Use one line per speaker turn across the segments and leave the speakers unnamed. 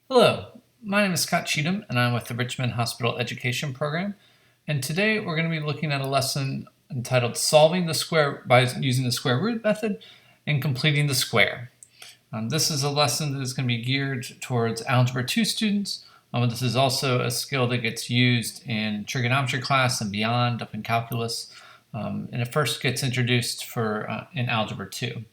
Hello, my name is Scott Cheatham and I'm with the Richmond Hospital Education Program. And today we're going to be looking at a lesson entitled Solving the Square by using the square root method and completing the square. This is a lesson that is going to be geared towards Algebra 2 students. This is also a skill that gets used in trigonometry class and beyond up in calculus. And it first gets introduced in Algebra 2.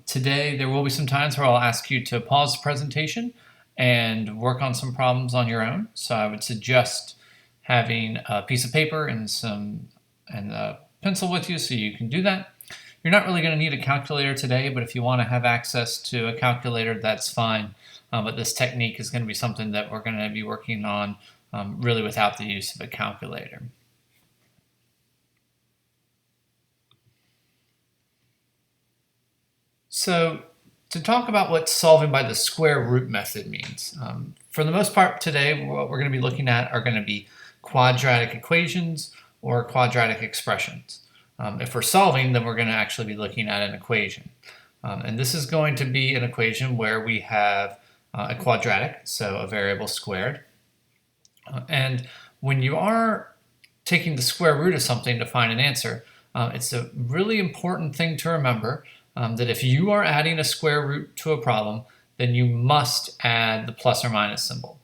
Today there will be some times where I'll ask you to pause the presentation and work on some problems on your own. So I would suggest having a piece of paper and a pencil with you so you can do that. You're not really going to need a calculator today, but if you want to have access to a calculator, that's fine. But this technique is going to be something that we're going to be working on really without the use of a calculator. So to talk about what solving by the square root method means, for the most part today, what we're going to be looking at are going to be quadratic equations or quadratic expressions. If we're solving, then we're going to actually be looking at an equation. And this is going to be an equation where we have a quadratic, so a variable squared. And when you are taking the square root of something to find an answer, it's a really important thing to remember that if you are adding a square root to a problem, then you must add the plus or minus symbol.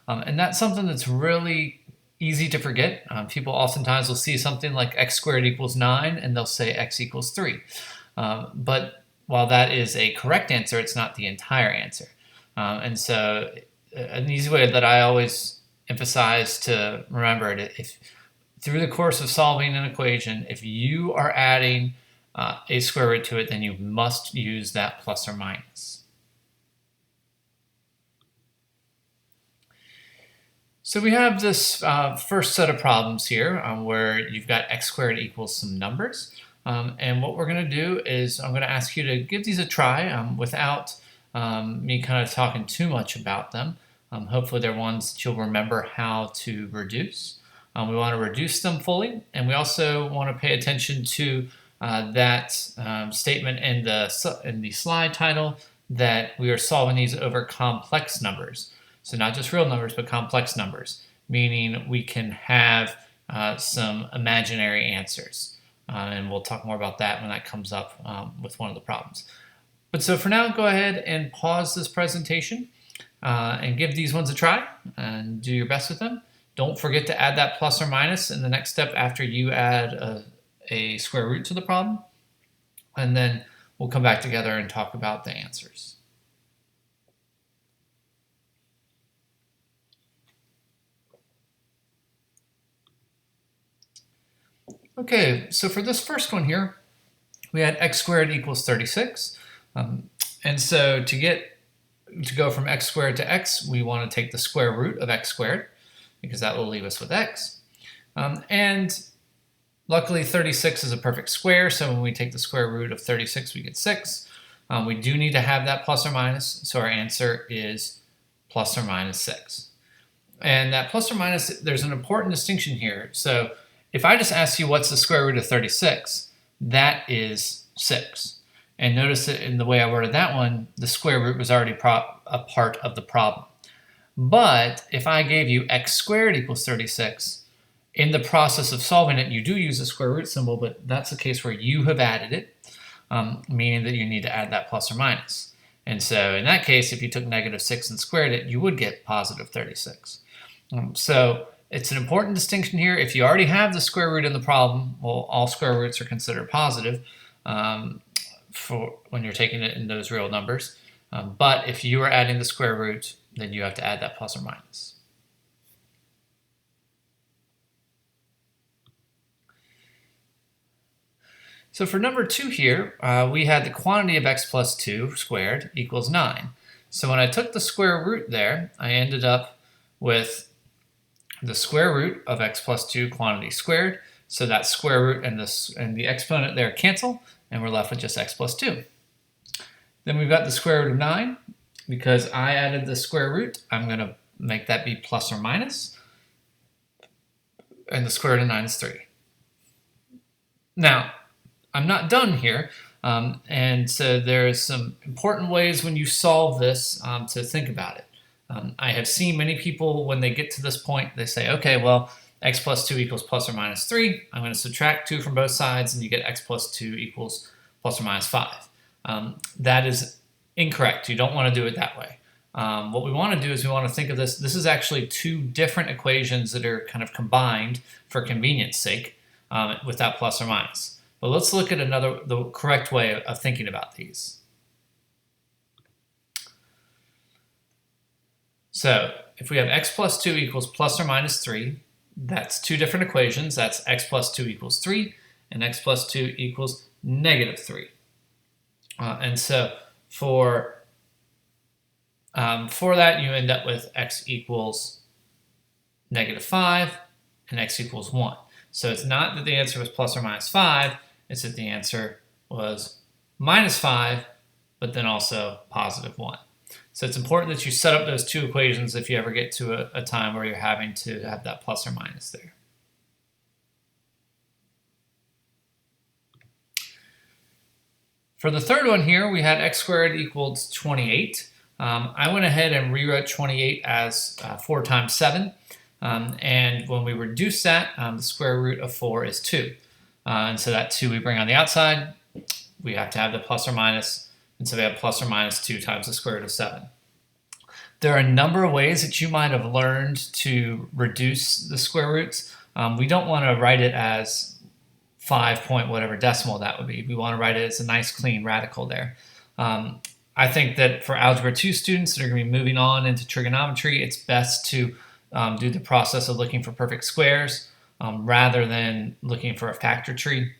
And that's something that's really easy to forget. People oftentimes will see something like x squared equals 9 and they'll say x equals 3. But while that is a correct answer, it's not the entire answer. And so an easy way that I always emphasize to remember it, if through the course of solving an equation, if you are adding a square root to it, then you must use that plus or minus. So we have this first set of problems here where you've got x squared equals some numbers. And what we're going to do is I'm going to ask you to give these a try without me kind of talking too much about them. Hopefully they're ones that you'll remember how to reduce. We want to reduce them fully, and we also want to pay attention to that statement in the slide title that we are solving these over complex numbers. So not just real numbers, but complex numbers, meaning we can have some imaginary answers. And we'll talk more about that when that comes up with one of the problems. But so for now, go ahead and pause this presentation and give these ones a try and do your best with them. Don't forget to add that plus or minus in the next step after you add a square root to the problem. And then we'll come back together and talk about the answers. Okay, so for this first one here, we had x squared equals 36. And so to go from x squared to x, we want to take the square root of x squared, because that will leave us with x. And luckily 36 is a perfect square, so when we take the square root of 36, we get 6. We do need to have that plus or minus, so our answer is plus or minus 6. And that plus or minus, there's an important distinction here. So if I just ask you what's the square root of 36, that is 6. And notice that in the way I worded that one, the square root was already a part of the problem. But if I gave you x squared equals 36, in the process of solving it, you do use a square root symbol, but that's the case where you have added it, meaning that you need to add that plus or minus. And so in that case, if you took -6 and squared it, you would get positive 36. So it's an important distinction here. If you already have the square root in the problem, well, all square roots are considered positive for when you're taking it in those real numbers. But if you are adding the square root, then you have to add that plus or minus. So for number 2 here, we had the quantity of x plus 2 squared equals 9. So when I took the square root there, I ended up with the square root of x plus 2 quantity squared. So that square root and the exponent there cancel, and we're left with just x plus 2. Then we've got the square root of 9. Because I added the square root, I'm going to make that be plus or minus. And the square root of 9 is 3. Now, I'm not done here. And so there's some important ways when you solve this to think about it. I have seen many people, when they get to this point, they say, okay, well, x plus 2 equals plus or minus 3. I'm going to subtract 2 from both sides, and you get x plus 2 equals plus or minus 5. That is incorrect. You don't want to do it that way. What we want to do is we want to think of this. This is actually two different equations that are kind of combined for convenience sake without plus or minus. But let's look at the correct way of thinking about these. So if we have x plus 2 equals plus or minus 3, that's two different equations. That's x plus 2 equals 3 and x plus 2 equals negative 3. And so for that, you end up with x equals negative 5 and x equals 1. So it's not that the answer was plus or minus 5, it's that the answer was minus 5, but then also positive 1. So it's important that you set up those two equations if you ever get to a time where you're having to have that plus or minus there. For the third one here, we had x squared equals 28. I went ahead and rewrote 28 as 4 times 7. And when we reduce that, the square root of 4 is 2. And so that 2 we bring on the outside. We have to have the plus or minus. And so we have plus or minus 2 times the square root of 7. There are a number of ways that you might have learned to reduce the square roots. We don't want to write it as 5 point whatever decimal that would be. We want to write it as a nice clean radical there. I think that for Algebra 2 students that are going to be moving on into trigonometry, it's best to do the process of looking for perfect squares rather than looking for a factor tree.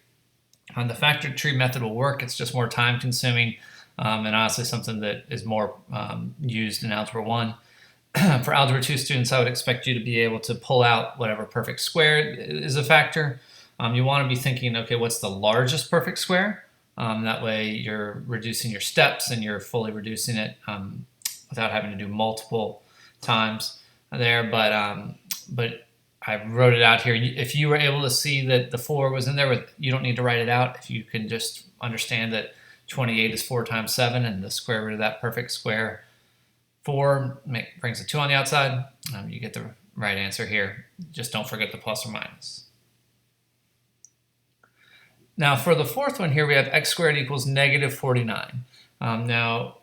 The factor tree method will work. It's just more time consuming and honestly something that is more used in Algebra 1. For Algebra 2 students, I would expect you to be able to pull out whatever perfect square is a factor. You want to be thinking, okay, what's the largest perfect square? That way you're reducing your steps and you're fully reducing it without having to do multiple times there. But I wrote it out here. If you were able to see that the 4 was in there, you don't need to write it out. If you can just understand that 28 is 4 times 7 and the square root of that perfect square 4 brings a 2 on the outside, you get the right answer here. Just don't forget the plus or minus. Now for the fourth one here, we have x squared equals negative 49. Now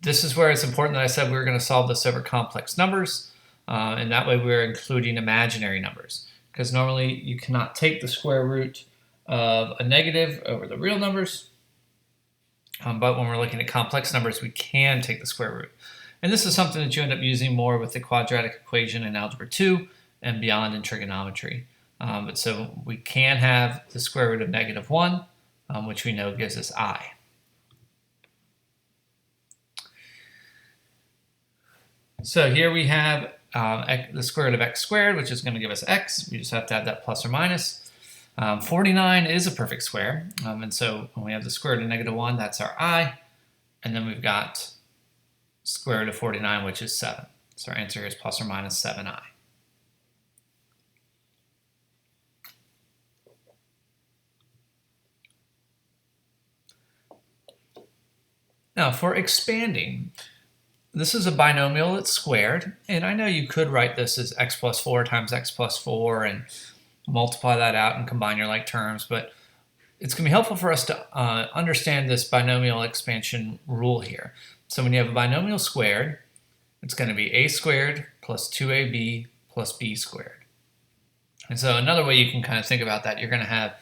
this is where it's important that I said we were going to solve this over complex numbers, and that way we're including imaginary numbers, because normally you cannot take the square root of a negative over the real numbers, but when we're looking at complex numbers, we can take the square root. And this is something that you end up using more with the quadratic equation in Algebra 2 and beyond in trigonometry. But so we can have the square root of negative 1, which we know gives us I. So here we have the square root of x squared, which is going to give us x. We just have to have that plus or minus. 49 is a perfect square, and so when we have the square root of negative 1, that's our I. And then we've got square root of 49, which is 7. So our answer is plus or minus 7i. Now for expanding, this is a binomial that's squared, and I know you could write this as x plus 4 times x plus 4 and multiply that out and combine your like terms, but it's going to be helpful for us to understand this binomial expansion rule here. So when you have a binomial squared, it's going to be a squared plus 2ab plus b squared. And so another way you can kind of think about that, you're going to have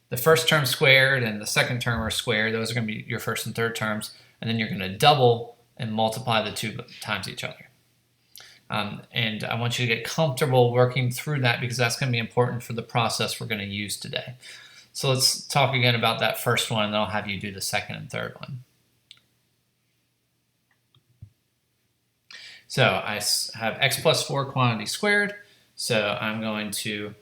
the first term squared and the second term are squared. Those are going to be your first and third terms. And then you're going to double and multiply the two times each other. And I want you to get comfortable working through that because that's going to be important for the process we're going to use today. So let's talk again about that first one, and then I'll have you do the second and third one. So I have x plus 4 quantity squared. So I'm going to,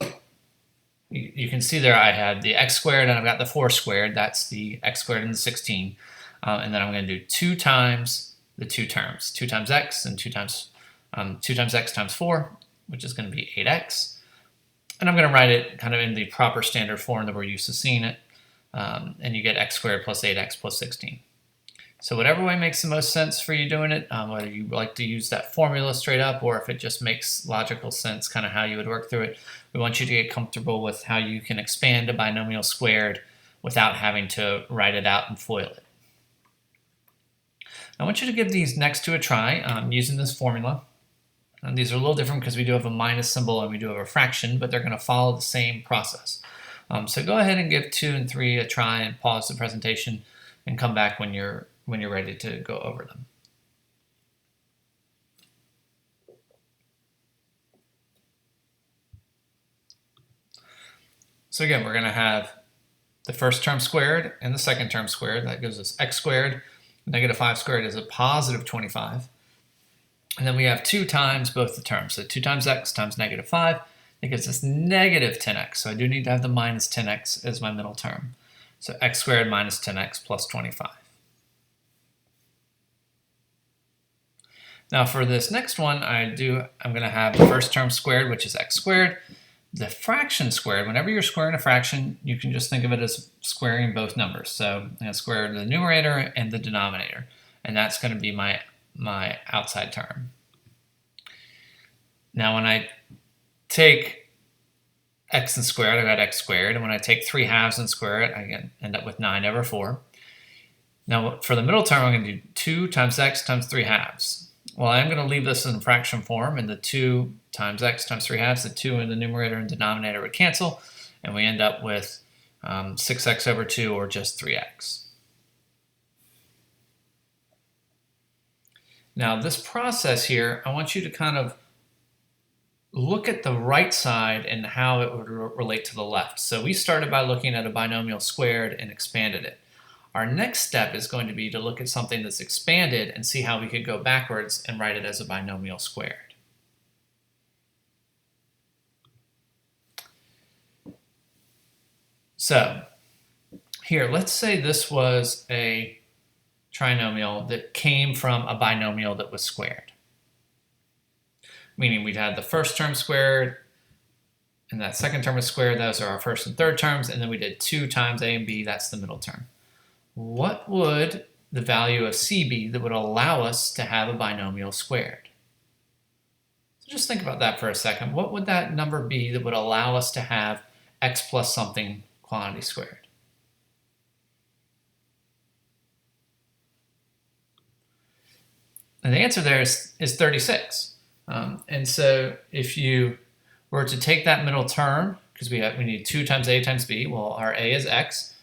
you can see there I had the x squared and I've got the 4 squared. That's the x squared and the 16. And then I'm going to do 2 times the two terms, 2 times x and 2 times x times 4, which is going to be 8x. And I'm going to write it kind of in the proper standard form that we're used to seeing it. And you get x squared plus 8x plus 16. So whatever way makes the most sense for you doing it, whether you like to use that formula straight up or if it just makes logical sense, kind of how you would work through it, we want you to get comfortable with how you can expand a binomial squared without having to write it out and FOIL it. I want you to give these next two a try using this formula. And these are a little different because we do have a minus symbol and we do have a fraction, but they're going to follow the same process. So go ahead and give 2 and 3 a try and pause the presentation and come back when you're ready to go over them. So again, we're going to have the first term squared and the second term squared. That gives us x squared. Negative 5 squared is a positive 25. And then we have 2 times both the terms. So 2 times x times negative 5. That gives us negative 10x. So I do need to have the minus 10x as my middle term. So x squared minus 10x plus 25. Now for this next one, I'm going to have the first term squared, which is x squared. The fraction squared, whenever you're squaring a fraction, you can just think of it as squaring both numbers. So I'm going to square the numerator and the denominator. And that's going to be my outside term. Now when I take x and square it, I got x squared. And when I take 3 halves and square it, I end up with 9 over 4. Now for the middle term, I'm going to do 2 times x times 3 halves. Well, I'm going to leave this in fraction form, and the 2 times x times 3 halves, the 2 in the numerator and denominator would cancel, and we end up with 6x over 2, or just 3x. Now this process here, I want you to kind of look at the right side and how it would relate to the left. So we started by looking at a binomial squared and expanded it. Our next step is going to be to look at something that's expanded and see how we could go backwards and write it as a binomial squared. So here, let's say this was a trinomial that came from a binomial that was squared. Meaning we'd had the first term squared, and that second term was squared. Those are our first and third terms, and then we did 2 times a and b, that's the middle term. What would the value of c be that would allow us to have a binomial squared? So just think about that for a second. What would that number be that would allow us to have x plus something quantity squared? And the answer there is 36. And so if you were to take that middle term, because we need 2 times a times b, well, our a is x,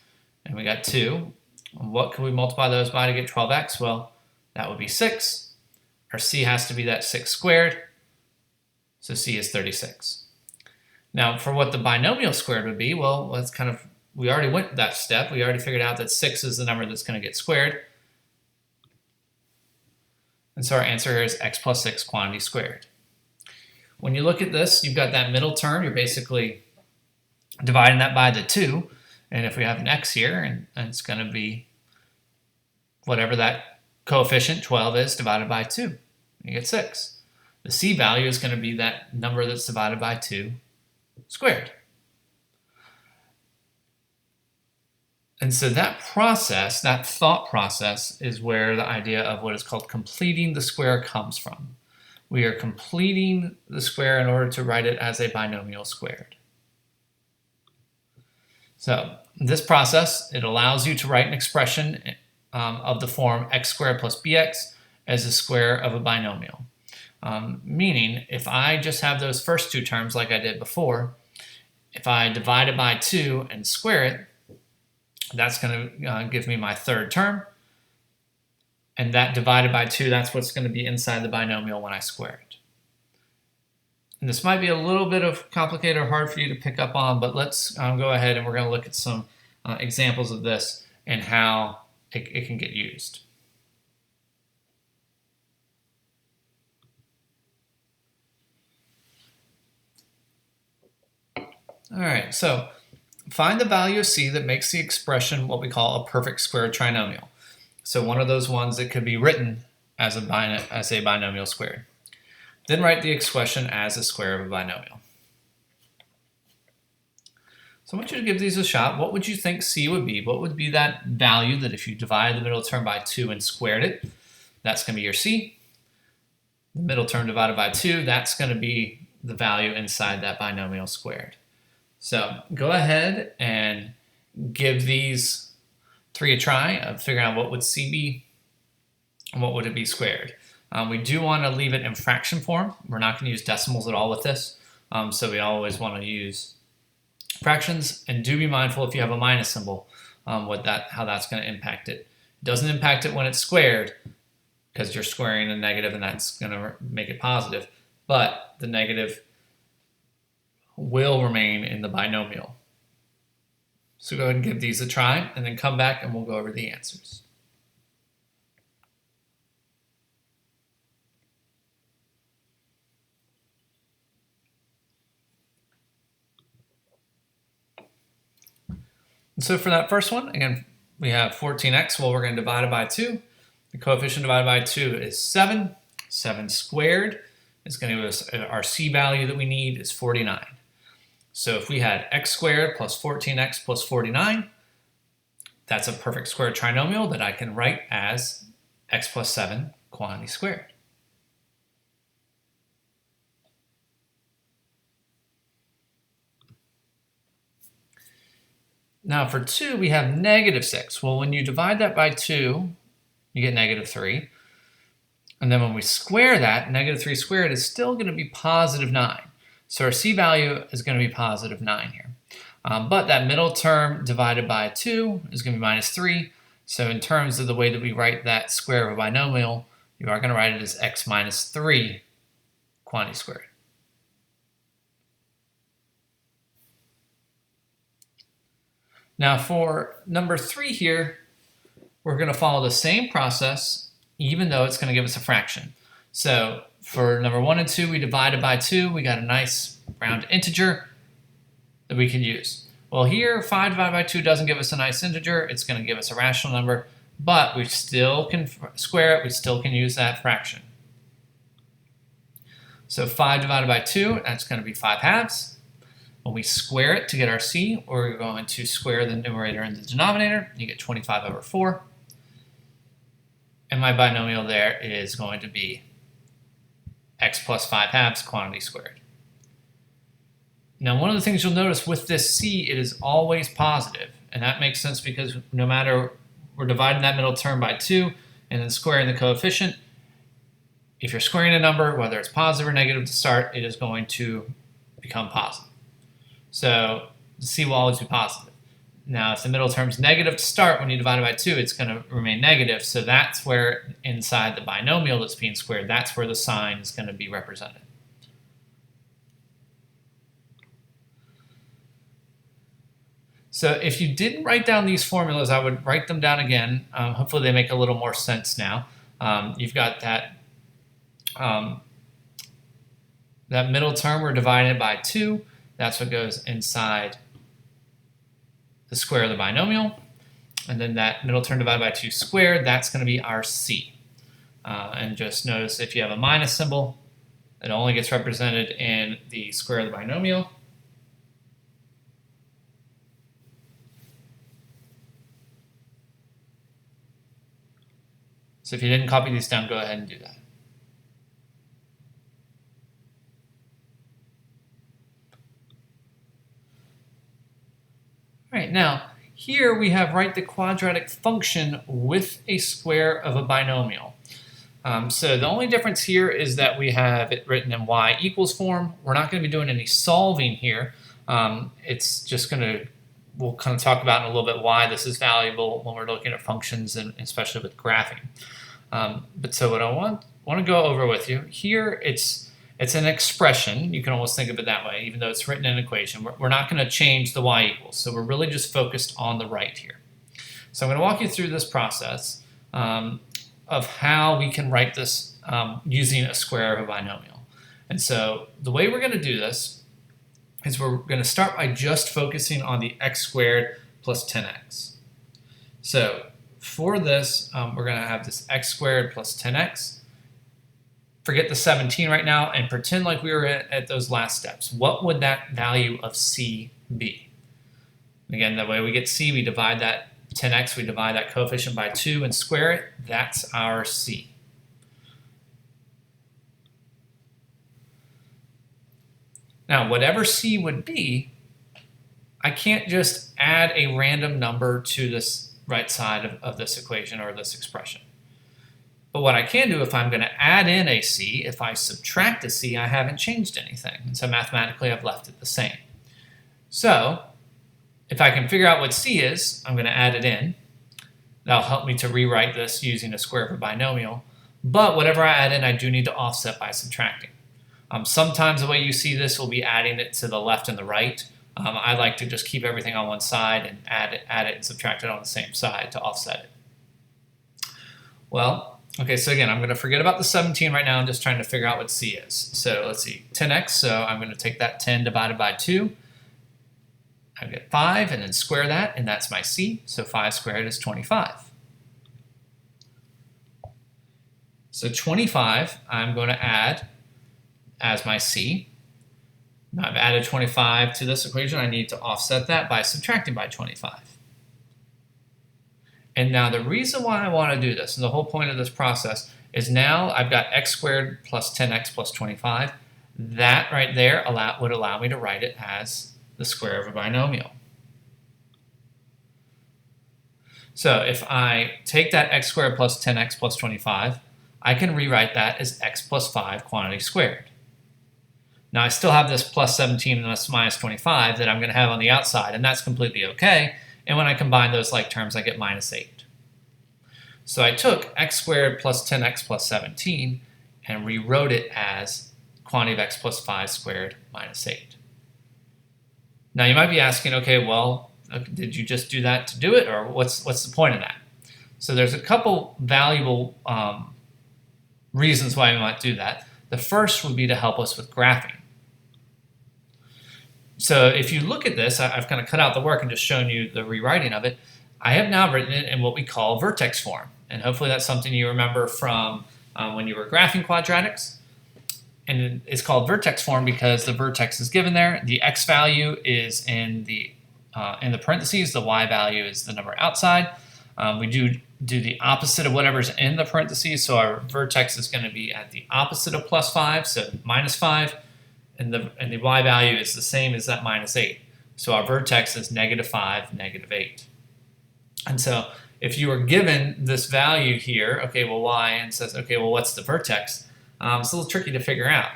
and we got 2. What can we multiply those by to get 12x? Well, that would be 6. Our c has to be that 6 squared, so c is 36. Now, for what the binomial squared would be, well, that's we already went that step. We already figured out that 6 is the number that's going to get squared. And so our answer here is x plus 6 quantity squared. When you look at this, you've got that middle term. You're basically dividing that by the 2. And if we have an x here, and it's going to be whatever that coefficient, 12, is divided by 2. You get 6. The c value is going to be that number that's divided by 2 squared. And so that process, that thought process, is where the idea of what is called completing the square comes from. We are completing the square in order to write it as a binomial squared. So this process, it allows you to write an expression of the form x squared plus bx as the square of a binomial. Meaning, if I just have those first 2 terms like I did before, if I divide it by 2 and square it, that's going to give me my third term. And that divided by 2, that's what's going to be inside the binomial when I square it. And this might be a little bit of complicated or hard for you to pick up on, but let's go ahead and we're going to look at some examples of this and how it can get used. All right, so find the value of c that makes the expression what we call a perfect square trinomial. So one of those ones that could be written as a binomial squared. Then write the expression as a square of a binomial. So I want you to give these a shot. What would you think C would be? What would be that value that if you divide the middle term by 2 and squared it, that's going to be your C. The middle term divided by 2, that's going to be the value inside that binomial squared. So go ahead and give these 3 a try of figuring out what would C be and what would it be squared. We do want to leave it in fraction form. We're not going to use decimals at all with this. So we always want to use fractions, and do be mindful if you have a minus symbol, how that's going to impact it. It doesn't impact it when it's squared because you're squaring a negative and that's going to make it positive, but the negative will remain in the binomial. So go ahead and give these a try and then come back and we'll go over the answers. And so for that first one, again, we have 14x. Well, we're going to divide it by 2. The coefficient divided by 2 is 7. 7 squared is going to give us our C value that we need is 49. So if we had x squared plus 14x plus 49, that's a perfect square trinomial that I can write as x plus 7 quantity squared. Now for 2, we have negative 6. Well, when you divide that by 2, you get negative 3. And then when we square that, negative 3 squared is still going to be positive 9. So our C value is going to be positive 9 here. But that middle term divided by 2 is going to be minus 3. So in terms of the way that we write that square of a binomial, you are going to write it as x minus 3 quantity squared. Now for number 3 here, we're going to follow the same process, even though it's going to give us a fraction. So for number 1 and 2, we divided by 2. We got a nice round integer that we can use. Well, here, 5 divided by 2 doesn't give us a nice integer. It's going to give us a rational number, but we still can square it. We still can use that fraction. So 5 divided by 2, that's going to be 5 halves. When we square it to get our C, we're going to square the numerator and the denominator. You get 25 over 4. And my binomial there is going to be x plus 5 halves quantity squared. Now, one of the things you'll notice with this C, it is always positive. And that makes sense because no matter, we're dividing that middle term by 2 and then squaring the coefficient. If you're squaring a number, whether it's positive or negative to start, it is going to become positive. So the C will always be positive. Now, if the middle term is negative to start, when you divide it by 2, it's going to remain negative. So that's where inside the binomial that's being squared, that's where the sign is going to be represented. So if you didn't write down these formulas, I would write them down again. Hopefully they make a little more sense now. You've got that, that middle term, we're dividing it by 2. That's what goes inside the square of the binomial. And then that middle term divided by 2 squared, that's going to be our C. And just notice if you have a minus symbol, it only gets represented in the square of the binomial. So if you didn't copy these down, go ahead and do that. All right, now here we have write the quadratic function with a square of a binomial. So the only difference here is that we have it written in y equals form. We're not going to be doing any solving here. It's just going to, we'll kind of talk about in a little bit why this is valuable when we're looking at functions and especially with graphing. But so what I want to go over with you here, it's an expression. You can almost think of it that way, even though it's written in an equation. We're not going to change the y equals, so we're really just focused on the right here. So I'm going to walk you through this process of how we can write this using a square of a binomial. And so the way we're going to do this is we're going to start by just focusing on the x squared plus 10x. So for this, we're going to have this x squared plus 10x. Forget the 17 right now and pretend like we were at those last steps. What would that value of C be? Again, the way we get c, we divide that 10x, we divide that coefficient by 2 and square it. That's our c. Now, whatever c would be, I can't just add a random number to this right side of this equation or this expression. But what I can do, if I'm going to add in a c, if I subtract a c, I haven't changed anything. And so mathematically, I've left it the same. So if I can figure out what c is, I'm going to add it in. That'll help me to rewrite this using a square of a binomial. But whatever I add in, I do need to offset by subtracting. Sometimes the way you see this will be adding it to the left and the right. I like to just keep everything on one side and add it and subtract it on the same side to offset it. Well, okay, so again, I'm going to forget about the 17 right now. I'm just trying to figure out what c is. So let's see, 10x, so I'm going to take that 10 divided by 2. I get 5 and then square that, and that's my c. So 5 squared is 25. So 25, I'm going to add as my c. Now I've added 25 to this equation. I need to offset that by subtracting by 25. And now the reason why I want to do this, and the whole point of this process, is now I've got x squared plus 10x plus 25. That right there would allow me to write it as the square of a binomial. So if I take that x squared plus 10x plus 25, I can rewrite that as x plus 5 quantity squared. Now I still have this plus 17 and this minus 25 that I'm going to have on the outside, and that's completely okay. And when I combine those like terms, I get minus 8. So I took x squared plus 10x plus 17 and rewrote it as quantity of x plus 5 squared minus 8. Now you might be asking, okay, well, did you just do that to do it, or what's the point of that? So there's a couple valuable reasons why we might do that. The first would be to help us with graphing. So if you look at this, I've kind of cut out the work and just shown you the rewriting of it. I have now written it in what we call vertex form. And hopefully that's something you remember from when you were graphing quadratics. And it's called vertex form because the vertex is given there. The x value is in the parentheses. The y value is the number outside. We do the opposite of whatever's in the parentheses. So our vertex is going to be at the opposite of plus 5, so minus 5. And the y value is the same as that minus 8. So our vertex is negative 5, negative 8. And so if you were given this value here, okay, well, y, and says, okay, well, what's the vertex? It's a little tricky to figure out.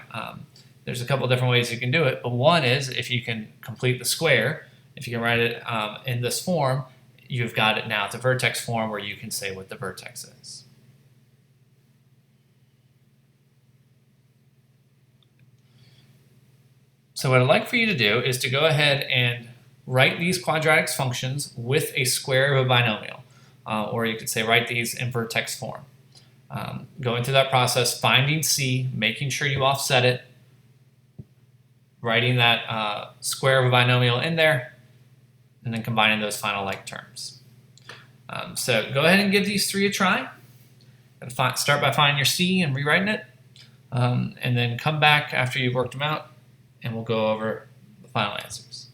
There's a couple different ways you can do it, but one is if you can complete the square, if you can write it in this form, you've got it now. It's a vertex form where you can say what the vertex is. So what I'd like for you to do is to go ahead and write these quadratic functions with a square of a binomial, or you could say write these in vertex form. Going through that process, finding c, making sure you offset it, writing that square of a binomial in there, and then combining those final like terms. So go ahead and give these three a try. Start by finding your c and rewriting it, and then come back after you've worked them out, and we'll go over the final answers.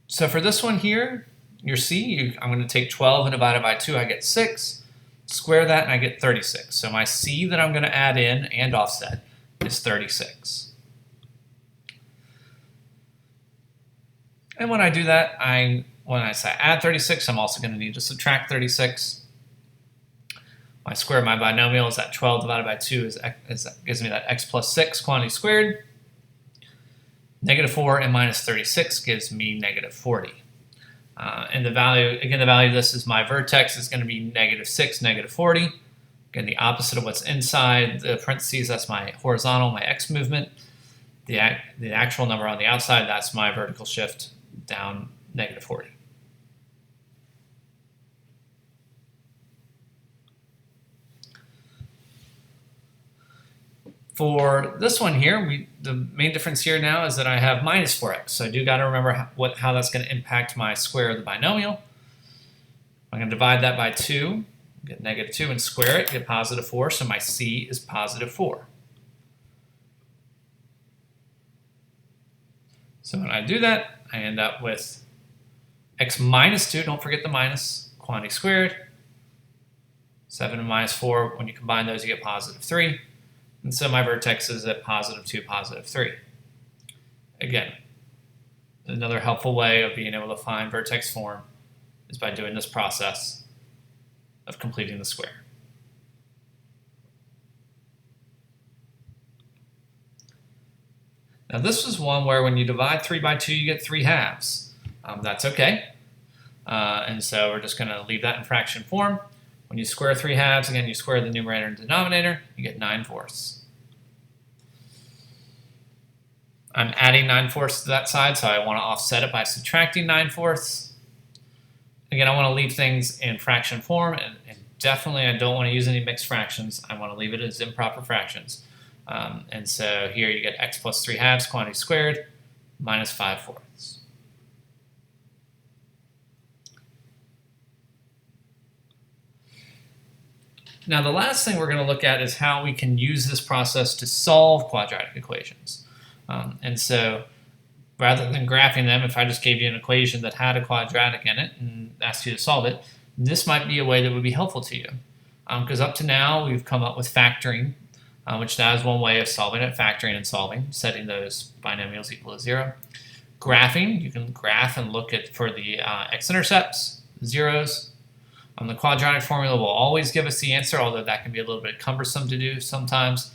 So for this one here, your c, I'm going to take 12 and divide it by 2, I get 6. Square that and I get 36. So my c that I'm going to add in and offset is 36. And when I do that, when I say add 36, I'm also going to need to subtract 36. My square of my binomial is that 12 divided by 2 gives me that x plus 6 quantity squared. Negative 4 and minus 36 gives me negative 40. And the value, again, the value of this is my vertex is going to be negative 6, negative 40. Again, the opposite of what's inside the parentheses, that's my horizontal, my x movement. The actual number on the outside, that's my vertical shift down negative 40. For this one here, the main difference here now is that I have minus 4x. So I do got to remember how that's going to impact my square of the binomial. I'm going to divide that by 2. get -2 and square it, get +4, so my c is +4. So when I do that, I end up with x minus 2, don't forget the minus, quantity squared. 7 and -4, when you combine those, you get +3. And so my vertex is at +2, +3. Again, another helpful way of being able to find vertex form is by doing this process of completing the square. Now this is one where when you divide 3 by 2, you get 3 halves. That's okay. And so we're just going to leave that in fraction form. When you square 3 halves, again, you square the numerator and denominator, you get 9/4. I'm adding 9/4 to that side, so I want to offset it by subtracting 9/4. Again, I want to leave things in fraction form, and definitely I don't want to use any mixed fractions. I want to leave it as improper fractions. And so here you get x plus 3 halves, quantity squared, minus 5/4. Now the last thing we're going to look at is how we can use this process to solve quadratic equations. And so rather than graphing them, if I just gave you an equation that had a quadratic in it and asked you to solve it, this might be a way that would be helpful to you. Because up to now, we've come up with factoring, which that is one way of solving it, factoring and solving, setting those binomials equal to 0. Graphing, you can graph and look at for the x-intercepts, zeros. The quadratic formula will always give us the answer, although that can be a little bit cumbersome to do sometimes.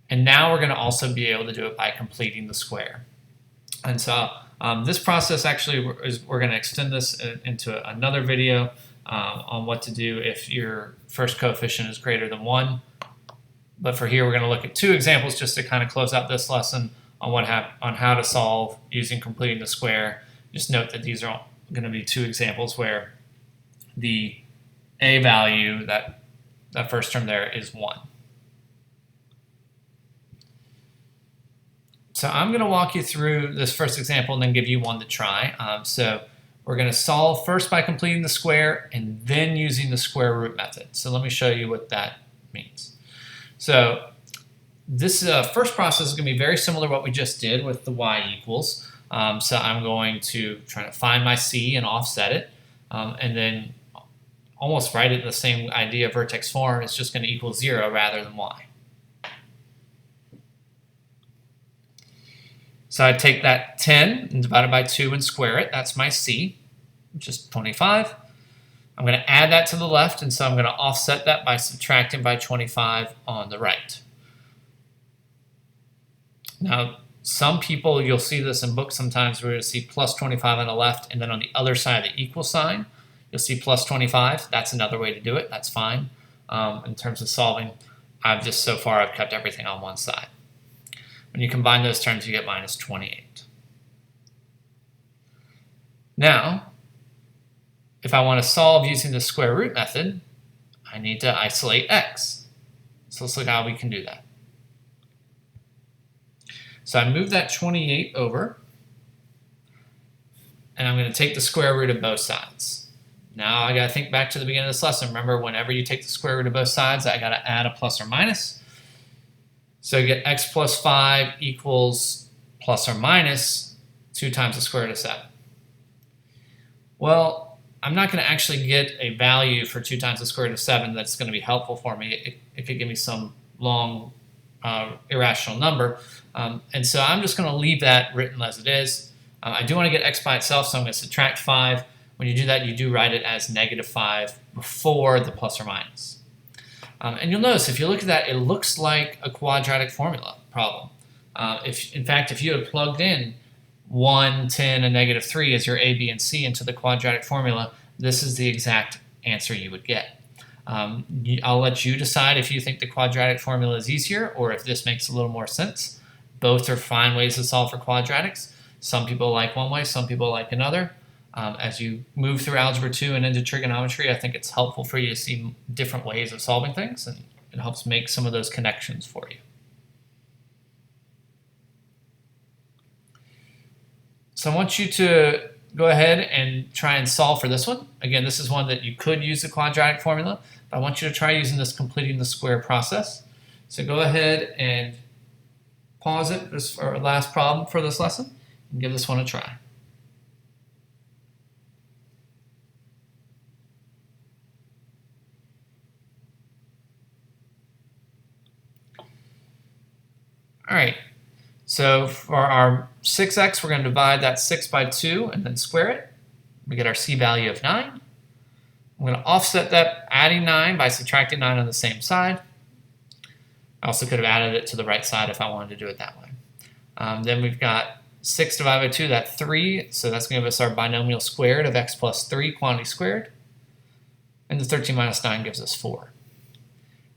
And now we're going to also be able to do it by completing the square. And so this process actually we're going to extend this into another video on what to do if your first coefficient is greater than 1. But for here, we're going to look at 2 examples just to kind of close out this lesson on how to solve using completing the square. Just note that these are going to be 2 examples where the a value, that first term there, is 1. So I'm going to walk you through this first example and then give you one to try. So we're going to solve first by completing the square and then using the square root method. So let me show you what that means. So this first process is going to be very similar to what we just did with the y equals. So I'm going to try to find my c and offset it, and then almost write it in the same idea of vertex form. It's just going to equal 0 rather than y. So I take that 10 and divide it by 2 and square it. That's my c, which is 25. I'm going to add that to the left, and so I'm going to offset that by subtracting by 25 on the right. Now, some people, you'll see this in books sometimes, where you'll see plus 25 on the left, and then on the other side of the equal sign, you'll see plus 25. That's another way to do it. That's fine. In terms of solving, I've kept everything on one side. When you combine those terms, you get minus 28. Now, if I want to solve using the square root method, I need to isolate x. So let's look how we can do that. So I move that 28 over, and I'm going to take the square root of both sides. Now I got to think back to the beginning of this lesson. Remember, whenever you take the square root of both sides, I got to add a plus or minus. So you get x plus 5 equals plus or minus 2 times the square root of 7. Well, I'm not going to actually get a value for 2 times the square root of 7 that's going to be helpful for me. It could give me some long irrational number. And so I'm just going to leave that written as it is. I do want to get x by itself, so I'm going to subtract 5. When you do that, you do write it as -5 before the plus or minus. And you'll notice, if you look at that, it looks like a quadratic formula problem. In fact, if you had plugged in 1, 10, and -3 as your a, b, and c into the quadratic formula, this is the exact answer you would get. I'll let you decide if you think the quadratic formula is easier or if this makes a little more sense. Both are fine ways to solve for quadratics. Some people like one way, some people like another. As you move through Algebra 2 and into trigonometry, I think it's helpful for you to see different ways of solving things, and it helps make some of those connections for you. So I want you to go ahead and try and solve for this one. Again, this is one that you could use the quadratic formula, but I want you to try using this completing the square process. So go ahead and pause it, this our last problem for this lesson, and give this one a try. All right, so for our 6x, we're going to divide that 6 by 2 and then square it. We get our c value of 9. I'm going to offset that, adding 9 by subtracting 9 on the same side. I also could have added it to the right side if I wanted to do it that way. Then we've got 6 divided by 2, that's 3, so that's going to give us our binomial squared of x plus 3, quantity squared. And the 13 minus 9 gives us 4.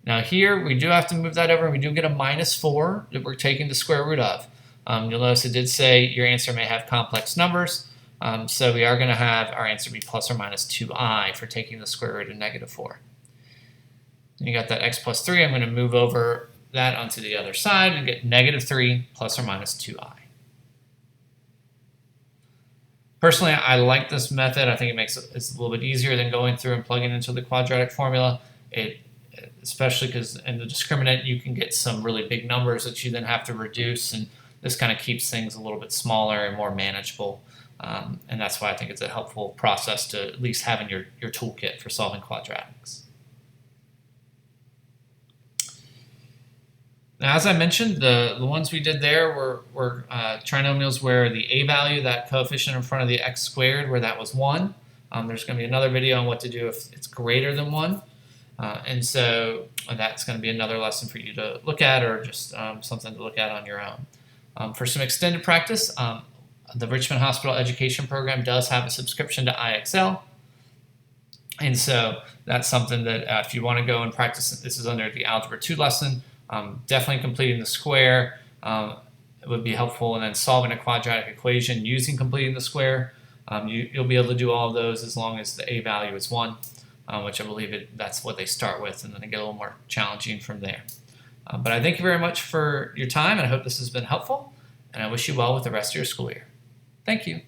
Now here, we do have to move that over, and we do get a minus 4 that we're taking the square root of. You'll notice it did say your answer may have complex numbers, so we are going to have our answer be plus or minus 2i for taking the square root of negative 4. And you got that x plus 3. I'm going to move over that onto the other side and get negative 3 plus or minus 2i. Personally, I like this method. I think it makes it's a little bit easier than going through and plugging into the quadratic formula. Especially because in the discriminant you can get some really big numbers that you then have to reduce, and this kind of keeps things a little bit smaller and more manageable. And that's why I think it's a helpful process to at least have in your toolkit for solving quadratics. Now, as I mentioned, the ones we did there were trinomials where the a value, that coefficient in front of the x squared, where that was 1. There's going to be another video on what to do if it's greater than 1. And so that's going to be another lesson for you to look at, or just something to look at on your own. For some extended practice, the Richmond Hospital Education Program does have a subscription to IXL. And so that's something that if you want to go and practice, this is under the Algebra 2 lesson, definitely completing the square it would be helpful, and then solving a quadratic equation using completing the square. You'll be able to do all of those as long as the a value is 1. Which I believe that's what they start with, and then they get a little more challenging from there. But I thank you very much for your time, and I hope this has been helpful, and I wish you well with the rest of your school year. Thank you.